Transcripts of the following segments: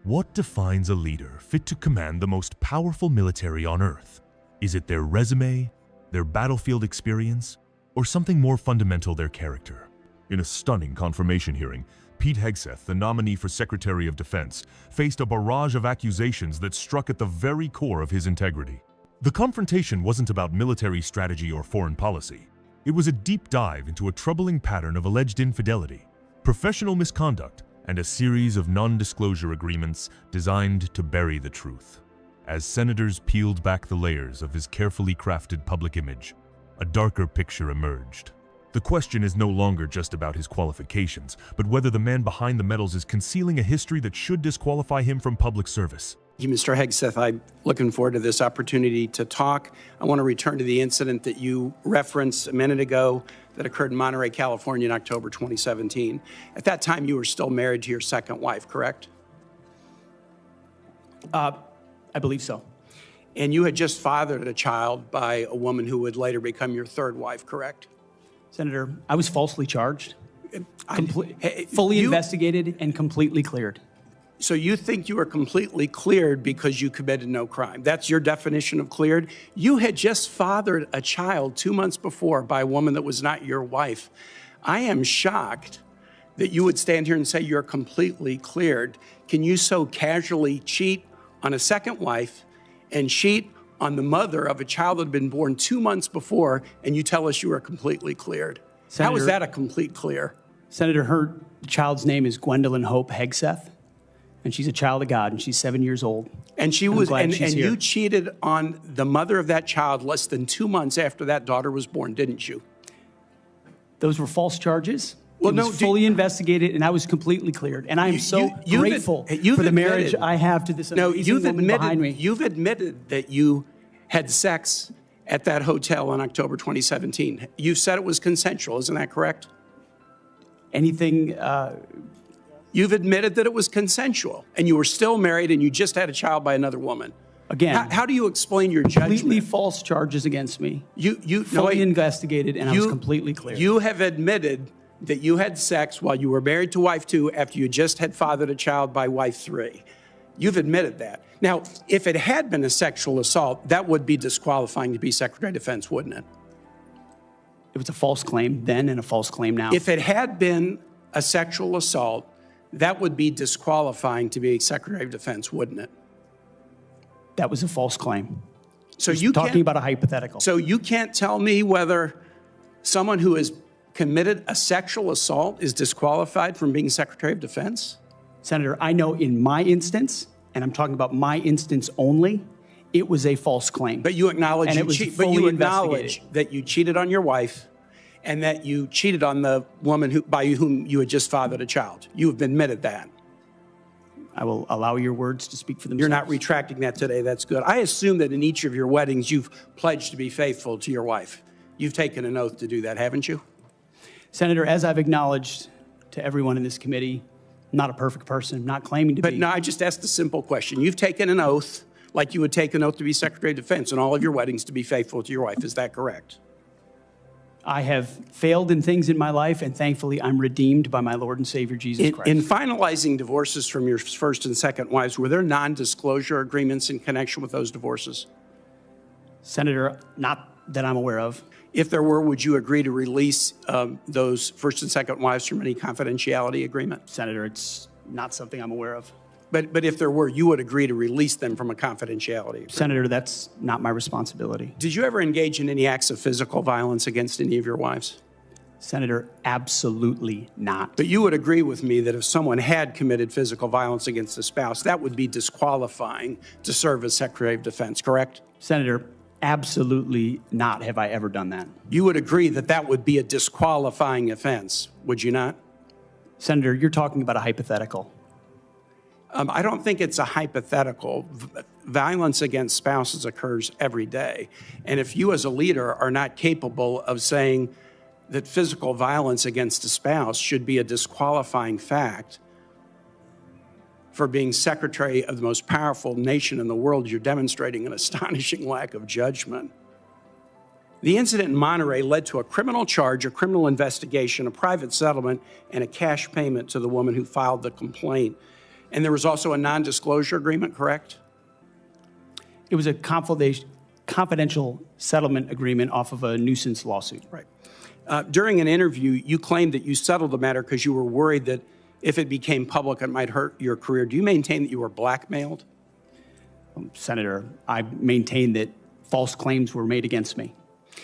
What defines a leader fit to command the most powerful military on Earth? Is it their resume, their battlefield experience, or something more fundamental, their character? In a stunning confirmation hearing, Pete Hegseth, the nominee for Secretary of Defense, faced a barrage of accusations that struck at the very core of his integrity. The confrontation wasn't about military strategy or foreign policy. It was a deep dive into a troubling pattern of alleged infidelity, professional misconduct, and a series of non-disclosure agreements designed to bury the truth. As senators peeled back the layers of his carefully crafted public image, a darker picture emerged. The question is no longer just about his qualifications, but whether the man behind the medals is concealing a history that should disqualify him from public service. Thank you, Mr. Hegseth. I'm looking forward to this opportunity to talk. I want to return to the incident that you referenced a minute ago that occurred in Monterey, California in October 2017. At that time, you were still married to your second wife, correct? I believe so. And you had just fathered a child by a woman who would later become your third wife, correct? Senator, I was falsely charged, fully investigated, and completely cleared. So you think you were completely cleared because you committed no crime. That's your definition of cleared? You had just fathered a child 2 months before by a woman that was not your wife. I am shocked that you would stand here and say you're completely cleared. Can you so casually cheat on a second wife and cheat on the mother of a child that had been born 2 months before, and you tell us you are completely cleared? Senator, how is that a complete clear? Senator, her child's name is Gwendolyn Hope Hegseth, and she's a child of God, and she's 7 years old. And she was, and you cheated on the mother of that child less than 2 months after that daughter was born, didn't you? Those were false charges. Well, it was fully investigated, and I was completely cleared. And I am so grateful for the marriage I have to this amazing woman behind me. You've admitted that you had sex at that hotel in October 2017. You said it was consensual, isn't that correct? Anything... You've admitted that it was consensual, and you were still married, and you just had a child by another woman. Again, how do you explain your judgment? Completely false charges against me. You fully investigated, and I was completely clear. You have admitted that you had sex while you were married to wife 2 after you just had fathered a child by wife 3. You've admitted that. Now, if it had been a sexual assault, that would be disqualifying to be Secretary of Defense, wouldn't it? It was a false claim then and a false claim now. If it had been a sexual assault, that would be disqualifying to be Secretary of Defense, wouldn't it? That was a false claim. So you're talking about a hypothetical. So you can't tell me whether someone who has committed a sexual assault is disqualified from being Secretary of Defense? Senator, I know in my instance, and I'm talking about my instance only, it was a false claim. But you acknowledge that you cheated on your wife and that you cheated on the woman by whom you had just fathered a child. You have admitted that. I will allow your words to speak for themselves. You're not retracting that today. That's good. I assume that in each of your weddings, you've pledged to be faithful to your wife. You've taken an oath to do that, haven't you? Senator, as I've acknowledged to everyone in this committee, I'm not a perfect person, not claiming to be. But no, I just asked a simple question. You've taken an oath like you would take an oath to be Secretary of Defense in all of your weddings to be faithful to your wife. Is that correct? I have failed in things in my life, and thankfully I'm redeemed by my Lord and Savior, Jesus Christ. In finalizing divorces from your first and second wives, were there non-disclosure agreements in connection with those divorces? Senator, not that I'm aware of. If there were, would you agree to release those first and second wives from any confidentiality agreement? Senator, it's not something I'm aware of. But if there were, you would agree to release them from a confidentiality agreement? Senator, that's not my responsibility. Did you ever engage in any acts of physical violence against any of your wives? Senator, absolutely not. But you would agree with me that if someone had committed physical violence against a spouse, that would be disqualifying to serve as Secretary of Defense, correct? Senator, absolutely not have I ever done that. You would agree that that would be a disqualifying offense, would you not? Senator, you're talking about a hypothetical. I don't think it's a hypothetical. Violence against spouses occurs every day. And if you as a leader are not capable of saying that physical violence against a spouse should be a disqualifying fact for being Secretary of the most powerful nation in the world, you're demonstrating an astonishing lack of judgment. The incident in Monterey led to a criminal charge, a criminal investigation, a private settlement, and a cash payment to the woman who filed the complaint. And there was also a non-disclosure agreement, correct? It was a confidential settlement agreement off of a nuisance lawsuit. Right. During an interview, you claimed that you settled the matter because you were worried that if it became public, it might hurt your career. Do you maintain that you were blackmailed? Senator, I maintain that false claims were made against me.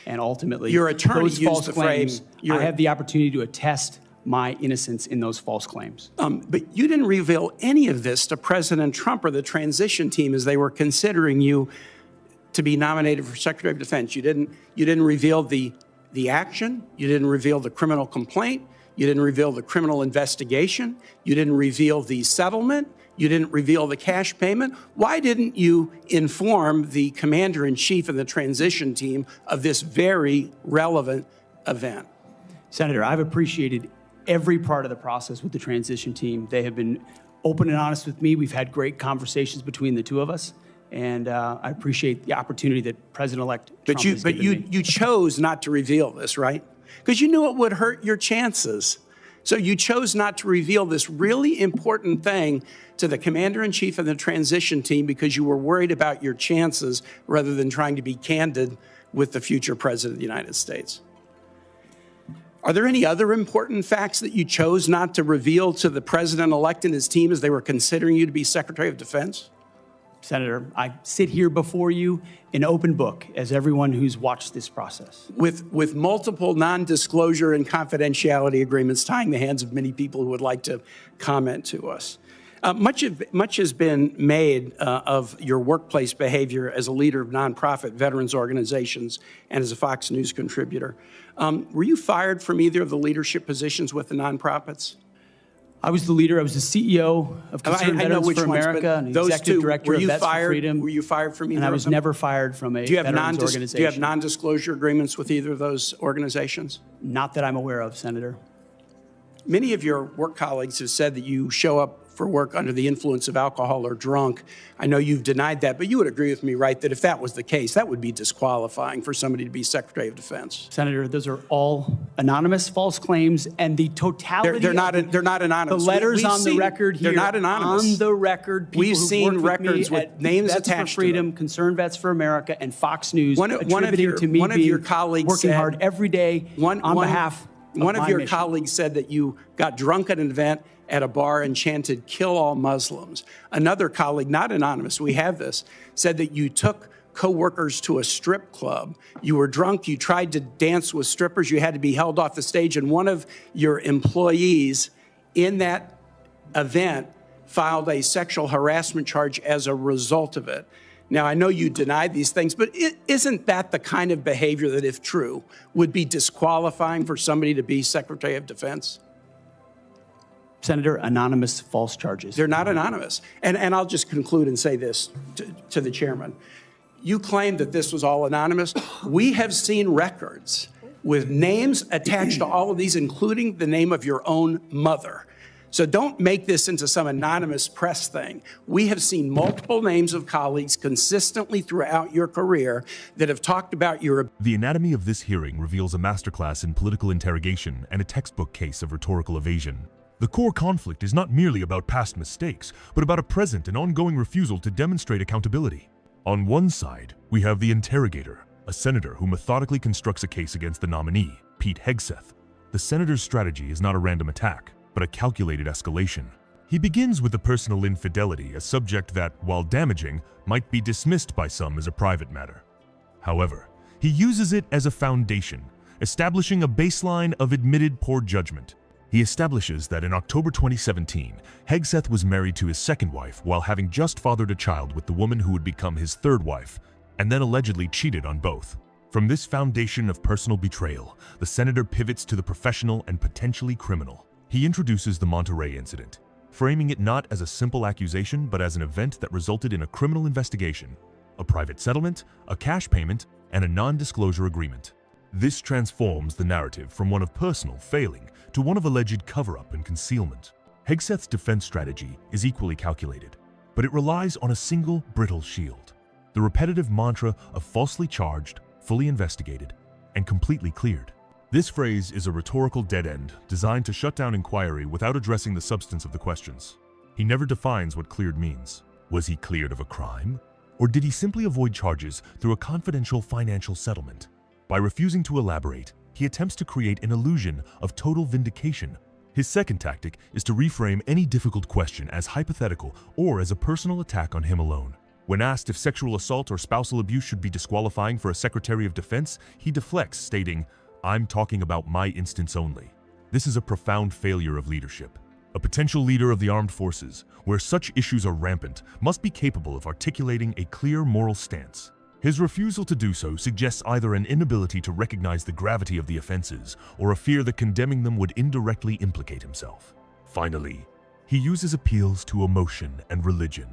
And ultimately, your attorney those used false the claims, frame. I have the opportunity to attest my innocence in those false claims. But you didn't reveal any of this to President Trump or the transition team as they were considering you to be nominated for Secretary of Defense. You didn't reveal the action. You didn't reveal the criminal complaint. You didn't reveal the criminal investigation. You didn't reveal the settlement. You didn't reveal the cash payment. Why didn't you inform the commander-in-chief and the transition team of this very relevant event? Senator, I've appreciated every part of the process with the transition team. They have been open and honest with me. We've had great conversations between the two of us. And I appreciate the opportunity that President-elect Trump has given me. You chose not to reveal this, right? Because you knew it would hurt your chances. So you chose not to reveal this really important thing to the commander-in-chief and the transition team because you were worried about your chances rather than trying to be candid with the future president of the United States. Are there any other important facts that you chose not to reveal to the president-elect and his team as they were considering you to be Secretary of Defense? Senator, I sit here before you an open book, as everyone who's watched this process. With multiple non-disclosure and confidentiality agreements tying the hands of many people who would like to comment to us. Much has been made of your workplace behavior as a leader of nonprofit veterans organizations and as a Fox News contributor. Were you fired from either of the leadership positions with the nonprofits? I was the leader. I was the CEO of Concerned Veterans for America and executive director of Vets for Freedom. Were you fired from either of them? And I was never fired from a veterans organization. Do you have non-disclosure agreements with either of those organizations? Not that I'm aware of, Senator. Many of your work colleagues have said that you show up for work under the influence of alcohol or drunk. I know you've denied that, but you would agree with me, right, that if that was the case, that would be disqualifying for somebody to be Secretary of Defense. Senator, those are all anonymous false claims, and the totality they're not anonymous. The letters on the record here. They're not anonymous. On the record, people we've seen records with names Vets attached for Freedom, to them. Concerned Vets for America, and Fox News One of your colleagues working said, hard every day on behalf of one of your mission. colleagues said that you got drunk at an event at a bar and chanted, "Kill all Muslims." Another colleague, not anonymous, we have this, said that you took co-workers to a strip club. You were drunk, you tried to dance with strippers, you had to be held off the stage, and one of your employees in that event filed a sexual harassment charge as a result of it. Now, I know you denied these things, but isn't that the kind of behavior that, if true, would be disqualifying for somebody to be Secretary of Defense? Senator, anonymous false charges. They're not anonymous. And I'll just conclude and say this to the chairman. You claim that this was all anonymous. We have seen records with names attached to all of these, including the name of your own mother. So don't make this into some anonymous press thing. We have seen multiple names of colleagues consistently throughout your career that have talked about your... The anatomy of this hearing reveals a masterclass in political interrogation and a textbook case of rhetorical evasion. The core conflict is not merely about past mistakes, but about a present and ongoing refusal to demonstrate accountability. On one side, we have the interrogator, a senator who methodically constructs a case against the nominee, Pete Hegseth. The senator's strategy is not a random attack, but a calculated escalation. He begins with the personal infidelity, a subject that, while damaging, might be dismissed by some as a private matter. However, he uses it as a foundation, establishing a baseline of admitted poor judgment. He establishes that in October 2017, Hegseth was married to his second wife while having just fathered a child with the woman who would become his third wife, and then allegedly cheated on both. From this foundation of personal betrayal, the senator pivots to the professional and potentially criminal. He introduces the Monterey incident, framing it not as a simple accusation but as an event that resulted in a criminal investigation, a private settlement, a cash payment, and a non-disclosure agreement. This transforms the narrative from one of personal failing to one of alleged cover-up and concealment. Hegseth's defense strategy is equally calculated, but it relies on a single brittle shield, the repetitive mantra of falsely charged, fully investigated, and completely cleared. This phrase is a rhetorical dead end designed to shut down inquiry without addressing the substance of the questions. He never defines what cleared means. Was he cleared of a crime? Or did he simply avoid charges through a confidential financial settlement? By refusing to elaborate, he attempts to create an illusion of total vindication. His second tactic is to reframe any difficult question as hypothetical or as a personal attack on him alone. When asked if sexual assault or spousal abuse should be disqualifying for a Secretary of Defense, he deflects, stating, "I'm talking about my instance only." This is a profound failure of leadership. A potential leader of the armed forces, where such issues are rampant, must be capable of articulating a clear moral stance. His refusal to do so suggests either an inability to recognize the gravity of the offenses or a fear that condemning them would indirectly implicate himself. Finally, he uses appeals to emotion and religion,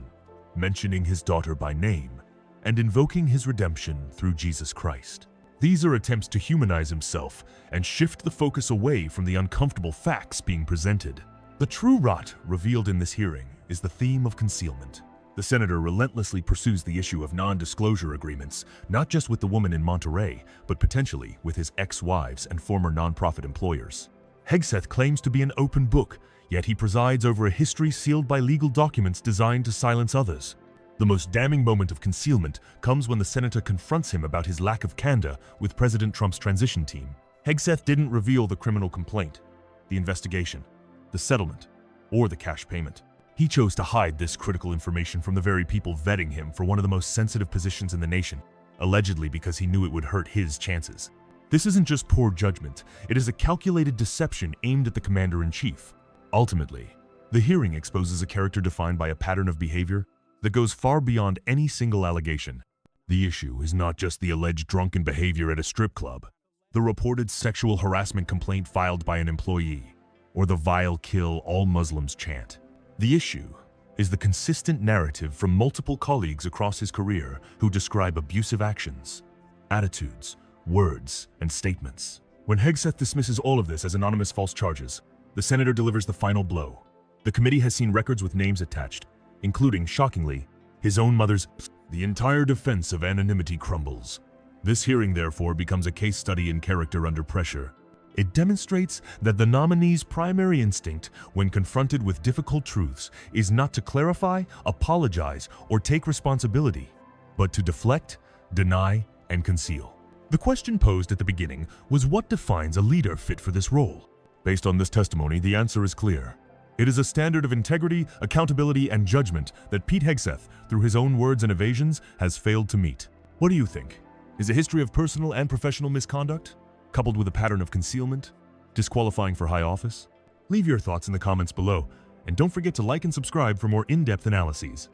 mentioning his daughter by name and invoking his redemption through Jesus Christ. These are attempts to humanize himself and shift the focus away from the uncomfortable facts being presented. The true rot revealed in this hearing is the theme of concealment. The senator relentlessly pursues the issue of non-disclosure agreements, not just with the woman in Monterey, but potentially with his ex-wives and former nonprofit employers. Hegseth claims to be an open book, yet he presides over a history sealed by legal documents designed to silence others. The most damning moment of concealment comes when the senator confronts him about his lack of candor with President Trump's transition team. Hegseth didn't reveal the criminal complaint, the investigation, the settlement, or the cash payment. He chose to hide this critical information from the very people vetting him for one of the most sensitive positions in the nation, allegedly because he knew it would hurt his chances. This isn't just poor judgment, it is a calculated deception aimed at the commander-in-chief. Ultimately, the hearing exposes a character defined by a pattern of behavior that goes far beyond any single allegation. The issue is not just the alleged drunken behavior at a strip club, the reported sexual harassment complaint filed by an employee, or the vile "kill all Muslims" chant. The issue is the consistent narrative from multiple colleagues across his career who describe abusive actions, attitudes, words, and statements. When Hegseth dismisses all of this as anonymous false charges, the senator delivers the final blow. The committee has seen records with names attached, including, shockingly, his own mother's. The entire defense of anonymity crumbles. This hearing, therefore, becomes a case study in character under pressure. It demonstrates that the nominee's primary instinct when confronted with difficult truths is not to clarify, apologize, or take responsibility, but to deflect, deny, and conceal. The question posed at the beginning was what defines a leader fit for this role? Based on this testimony, the answer is clear. It is a standard of integrity, accountability, and judgment that Pete Hegseth, through his own words and evasions, has failed to meet. What do you think? Is a history of personal and professional misconduct, coupled with a pattern of concealment, disqualifying for high office? Leave your thoughts in the comments below, and don't forget to like and subscribe for more in-depth analyses.